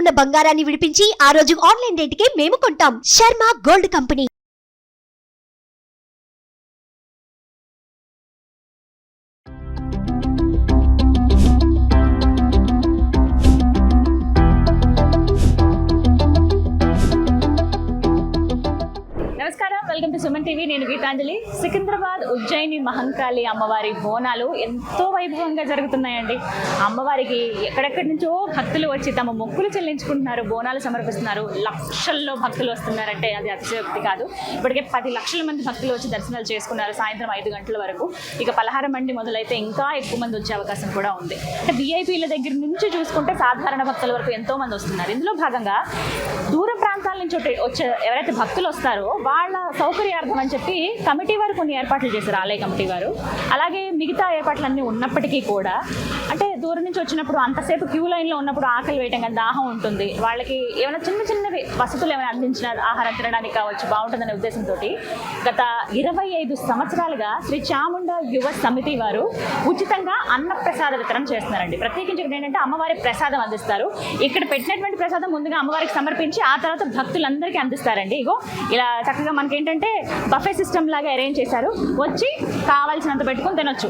ఉన్న బంగారాన్ని విడిపించి ఆ రోజు ఆన్లైన్ రేటుకే మేము కొంటాం. Sharma gold company. Welcome to Suman TV. నేను గీతాంజలి. సికింద్రాబాద్ ఉజ్జయిని మహంకాళి అమ్మవారి బోనాలు ఎంతో వైభవంగా జరుగుతున్నాయండి. అమ్మవారికి ఎక్కడెక్కడి నుంచో భక్తులు వచ్చి తమ మొక్కులు చెల్లించుకుంటున్నారు, బోనాలు సమర్పిస్తున్నారు. లక్షల్లో భక్తులు వస్తున్నారంటే అది అతిశయోక్తి కాదు. ఇప్పటికే 10 లక్షల మంది భక్తులు వచ్చి దర్శనాలు చేసుకున్నారు సాయంత్రం 5 గంటల వరకు. ఇక పలహారం మండి మొదలైతే ఇంకా ఎక్కువ మంది వచ్చే అవకాశం కూడా ఉంది. అంటే విఐపీల దగ్గర నుంచి చూసుకుంటే సాధారణ భక్తుల వరకు ఎంతో మంది వస్తున్నారు. ఇందులో భాగంగా దూర ప్రాంతాల నుంచి వచ్చే ఎవరైతే భక్తులు వస్తారో వాళ్ళ సౌకర్యార్థం అని చెప్పి కమిటీ వారు కొన్ని ఏర్పాట్లు చేశారు, ఆలయ కమిటీ వారు. అలాగే మిగతా ఏర్పాట్లన్నీ ఉన్నప్పటికీ కూడా అంటే దూరం నుంచి వచ్చినప్పుడు అంతసేపు క్యూ లైన్లో ఉన్నప్పుడు ఆకలి వేయటం కానీ దాహం ఉంటుంది, వాళ్ళకి ఏమైనా చిన్నవి వసతులు ఏమైనా అందించిన ఆహారం తినడానికి కావచ్చు, బాగుంటుందనే ఉద్దేశంతో గత 25 సంవత్సరాలుగా శ్రీ చాముండ యువ సమితి వారు ఉచితంగా అన్న ప్రసాద వితరణ చేస్తున్నారండి. ప్రత్యేకించి ఏంటంటే అమ్మవారి ప్రసాదం అందిస్తారు. ఇక్కడ పెట్టినటువంటి ప్రసాదం ముందుగా అమ్మవారికి సమర్పించి ఆ తర్వాత భక్తులందరికీ అందిస్తారండి. ఇగో ఇలా చక్కగా మనకి ఏంటంటే బఫే సిస్టమ్ లాగా అరేంజ్ చేశారు. వచ్చి కావాల్సినంత పెట్టుకొని తినొచ్చు.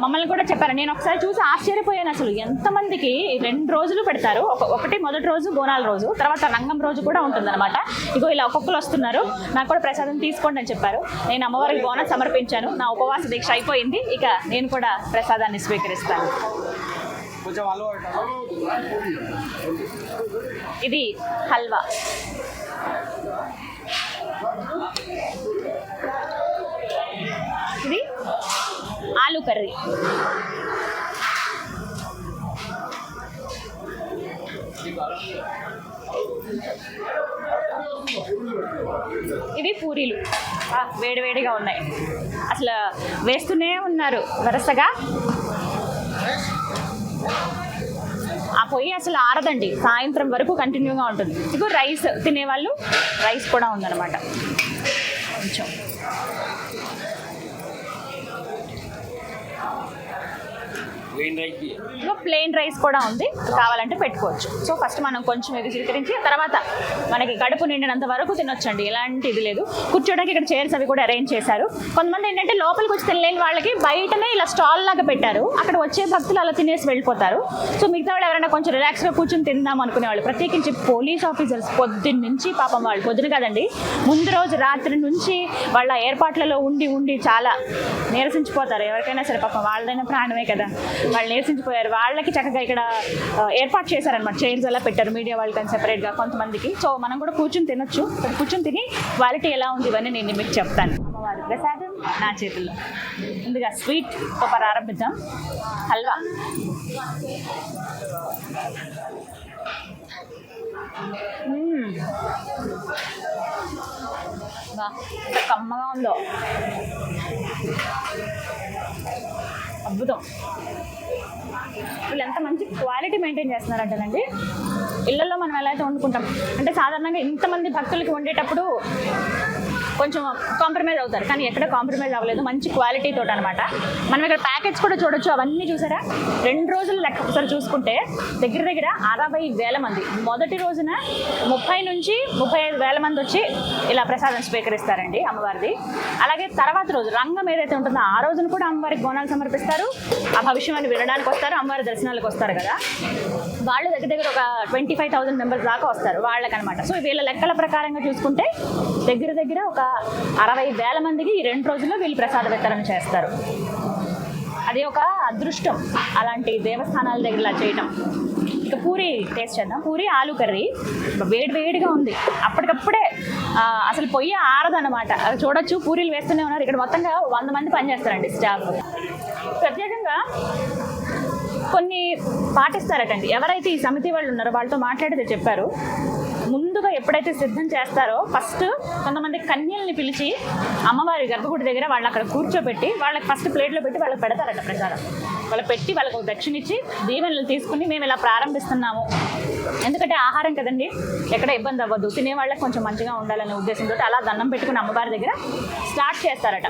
మమ్మల్ని కూడా చెప్పారు. నేను ఒకసారి చూసి ఆశ్చర్యపోయాను. అసలు ఎంతమందికి 2 రోజులు పెడతారు. ఒకటి మొదటి రోజు బోనాల రోజు, తర్వాత రంగం రోజు కూడా ఉంటుందన్నమాట. ఇగో ఇలా ఒక్కొక్కరు వస్తున్నారు. నాకు కూడా ప్రసాదం తీసుకోండి అని చెప్పారు. నేను అమ్మవారికి బోనం సమర్పించాను. నా ఉపవాస దీక్ష అయిపోయింది. ఇక నేను కూడా ప్రసాదాన్ని స్వీకరిస్తాను. ఇది హల్వా. ఇది ఆలు కర్రీ. ఇవి పూరీలు వేడివేడిగా ఉన్నాయి. అసలు వేస్తూనే ఉన్నారు వరుసగా. ఆ పొయ్యి అసలు ఆరదండి, సాయంత్రం వరకు కంటిన్యూగా ఉంటుంది. ఇదిగో రైస్ తినేవాళ్ళు రైస్ కూడా ఉందన్నమాట. కొంచెం ప్లెయిన్ రైస్ కూడా ఉంది, కావాలంటే పెట్టుకోవచ్చు. సో ఫస్ట్ మనం కొంచెం ఇది స్వీకరించి తర్వాత మనకి కడుపు నిండినంత వరకు తినొచ్చండి. ఎలాంటి ఇది లేదు. కూర్చోడానికి ఇక్కడ చైర్స్ అవి కూడా అరేంజ్ చేశారు. కొంతమంది ఏంటంటే లోపలికి వచ్చి తినలేని వాళ్ళకి బయటనే ఇలా స్టాల్ లాగా పెట్టారు. అక్కడ వచ్చే భక్తులు అలా తినేసి వెళ్ళిపోతారు. సో మిగతా వాళ్ళు ఎవరైనా కొంచెం రిలాక్స్గా కూర్చొని తిందాం అనుకునే వాళ్ళు, ప్రత్యేకించి పోలీస్ ఆఫీసర్స్ పొద్దున్న నుంచి పాపం వాళ్ళు పొద్దున కదండి ముందు రోజు రాత్రి నుంచి వాళ్ళ ఏర్పాట్లలో ఉండి చాలా నీరసించిపోతారు. ఎవరికైనా సరే పాపం వాళ్ళదైనా ప్రాణమే కదా, వాళ్ళు నేర్చించిపోయారు. వాళ్ళకి చక్కగా ఇక్కడ ఏర్పాటు చేశారనమాట. చైర్స్ అలా పెట్టారు మీడియా వాళ్ళకి సెపరేట్గా కొంతమందికి. సో మనం కూడా కూర్చొని తినొచ్చు. కూర్చొని తిని క్వాలిటీ ఎలా ఉంది ఇవన్నీ నేను మీకు చెప్తాను. అమ్మవారి ప్రసాదం నా చేతుల్లో. ముందుగా స్వీట్తో ప్రారంభిద్దాం. హల్వా. ఎంత కమ్మగా ఉందో, అద్భుతం. వీళ్ళు ఎంత మంచి క్వాలిటీ మెయింటైన్ చేస్తున్నారంటేనండి. ఇళ్లలో మనం ఎలా అయితే వండుకుంటాం అంటే సాధారణంగా ఇంతమంది భక్తులకి వండేటప్పుడు కొంచెం కాంప్రమైజ్ అవుతారు, కానీ ఎక్కడ కాంప్రమైజ్ అవ్వలేదు. మంచి క్వాలిటీతో అనమాట. మనం ఇక్కడ ప్యాకెట్స్ కూడా చూడొచ్చు. అవన్నీ చూసారా, 2 రోజులు లెక్క ఒకసారి చూసుకుంటే దగ్గర 60,000 మంది. మొదటి రోజున 30 నుంచి 35,000 మంది వచ్చి ఇలా ప్రసాదం స్వీకరిస్తారండి అమ్మవారిది. అలాగే తర్వాత రోజు రంగం ఏదైతే ఉంటుందో ఆ రోజున కూడా అమ్మవారికి బోనాలు సమర్పిస్తారు. ఆ భవిష్యవాణి వినడానికి వస్తారు, అమ్మవారి దర్శనాలకు వస్తారు కదా. వాళ్ళు దగ్గర ఒక 25,000 మెంబర్స్ దాకా వస్తారు వాళ్ళకనమాట. సో వీళ్ళ లెక్కల ప్రకారంగా చూసుకుంటే దగ్గర ఒక 60,000 మందికి ఈ 2 రోజుల్లో వీళ్ళు ప్రసాద వితరణ చేస్తారు. అది ఒక అదృష్టం అలాంటి దేవస్థానాల దగ్గర ఇలా చేయటం. ఇక పూరి టేస్ట్ చేద్దాం. పూరి ఆలు కర్రీ వేడిగా ఉంది. అప్పటికప్పుడే అసలు పొయ్యి ఆరదన్నమాట. అది చూడొచ్చు, పూరీలు వేస్తూనే ఉన్నారు. ఇక్కడ మొత్తంగా 100 మంది పనిచేస్తారండి స్టాఫ్. ప్రత్యేకంగా కొన్ని పాటిస్తారటండి. ఎవరైతే ఈ సమితి వాళ్ళు ఉన్నారో వాళ్ళతో మాట్లాడితే చెప్పారు, ముందుగా ఎప్పుడైతే సిద్ధం చేస్తారో ఫస్ట్ కొంతమంది కన్యల్ని పిలిచి అమ్మవారి గర్భగుడి దగ్గర వాళ్ళని అక్కడ కూర్చోబెట్టి వాళ్ళకి ఫస్ట్ ప్లేట్లో పెట్టి వాళ్ళకి పెడతారట ప్రసాదం. వాళ్ళకి పెట్టి వాళ్ళకు దక్షిణ ఇచ్చి దీవెనలు తీసుకుని మేము ఇలా ప్రారంభిస్తున్నాము. ఎందుకంటే ఆహారం కదండి, ఎక్కడ ఇబ్బంది అవ్వద్దు, తినే వాళ్ళకి కొంచెం మంచిగా ఉండాలనే ఉద్దేశంతో అలా దండం పెట్టుకుని అమ్మవారి దగ్గర స్టార్ట్ చేస్తారట.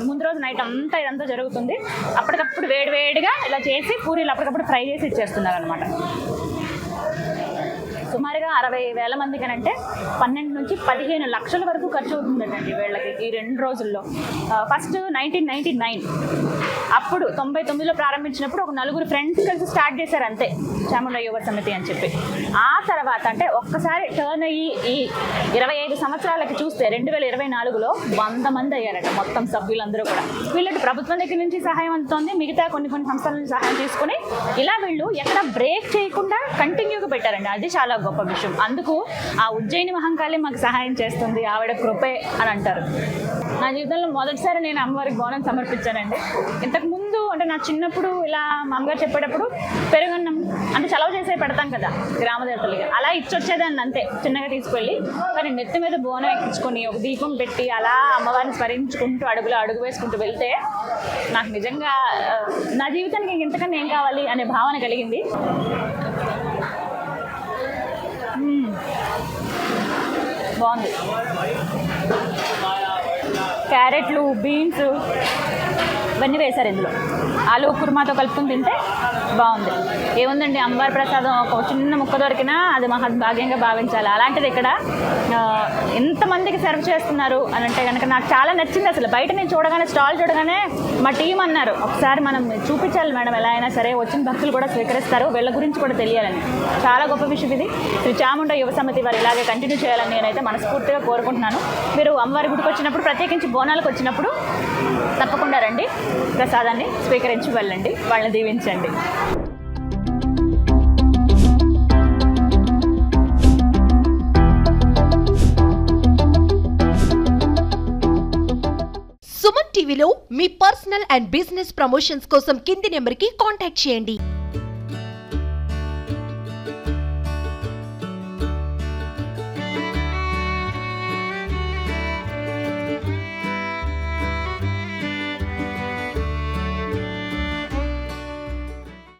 ముందు రోజు నైట్ అంతా ఇదంతా జరుగుతుంది. అప్పటికప్పుడు వేడివేడిగా ఇలా చేసి పూరీలు అప్పటికప్పుడు ఫ్రై చేసి ఇచ్చేస్తున్నారు అనమాట. 60,000 మందికి అంటే 12 నుంచి 15 లక్షల వరకు ఖర్చు అవుతుందండి వీళ్ళకి ఈ 2 రోజుల్లో. ఫస్ట్ 1999 అప్పుడు 99లో ప్రారంభించినప్పుడు ఒక 4 ఫ్రెండ్స్ కలిసి స్టార్ట్ చేశారు అంతే, చాముండా యువ సమితి అని చెప్పి. ఆ తర్వాత అంటే ఒక్కసారి టర్న్ అయ్యి ఈ 25 సంవత్సరాలకి చూస్తే 2024లో 100 మంది అయ్యారట మొత్తం సభ్యులందరూ కూడా. వీళ్ళకి ప్రభుత్వం దగ్గర నుంచి సహాయం అందుతోంది, మిగతా కొన్ని సంస్థల నుంచి సహాయం తీసుకుని ఇలా వీళ్ళు ఎక్కడ బ్రేక్ చేయకుండా కంటిన్యూగా పెట్టారండి. అది చాలా గొప్ప విషయం. అందుకు ఆ ఉజ్జయిని మహంకాళి మాకు సహాయం చేస్తుంది, ఆవిడ కృపే అని అంటారు. నా జీవితంలో మొదటిసారి నేను అమ్మవారికి బోనం సమర్పించానండి. ఇంతకు ముందు అంటే నా చిన్నప్పుడు ఇలా మా అమ్మగారు చెప్పేటప్పుడు పెరుగన్నం అంటే చలవ చేసే పెడతాం కదా గ్రామదేవతలకి, అలా ఇచ్చొచ్చేదాన్ని అంతే చిన్నగా తీసుకెళ్ళి. కానీ నెత్తి మీద బోనం ఎక్కించుకొని ఒక దీపం పెట్టి అలా అమ్మవారిని స్మరించుకుంటూ అడుగు వేసుకుంటూ వెళ్తే నాకు నిజంగా నా జీవితానికి ఇంతకన్నా ఏం కావాలి అనే భావన కలిగింది. బాగుంది. క్యారెట్లు, బీన్స్ ఇవన్నీ వేశారు ఇందులో. ఆలు కుర్మాతో కలుపుకుని తింటే బాగుంది. ఏముందండి, అమ్మవారి ప్రసాదం ఒక చిన్న ముక్క దొరికినా అది మహద్భాగ్యంగా భావించాలి. అలాంటిది ఇక్కడ ఎంతమందికి సర్వ్ చేస్తున్నారు అని అంటే కనుక నాకు చాలా నచ్చింది. అసలు బయట నేను స్టాల్ చూడగానే మా టీం అన్నారు, ఒకసారి మనం చూపించాలి మేడం, ఎలా అయినా సరే వచ్చిన భక్తులు కూడా స్వీకరిస్తారు, వీళ్ళ గురించి కూడా తెలియాలని. చాలా గొప్ప విషయం ఇది. శ్రీ చాముండా యువ సమితి వారు ఇలాగే కంటిన్యూ చేయాలని నేనైతే మనస్ఫూర్తిగా కోరుకుంటున్నాను. మీరు అమ్మవారి గుడికి వచ్చినప్పుడు, ప్రత్యేకించి బోనాలకు వచ్చినప్పుడు తప్పకుండా రండి, ప్రసాదాన్ని స్వీకరించి వెళ్ళండి, వాళ్ళని దీవించండి. సుమన్ టీవీలో మీ పర్సనల్ అండ్ బిజినెస్ ప్రమోషన్స్ కోసం కింది నెంబర్కి కాంటాక్ట్ చేయండి.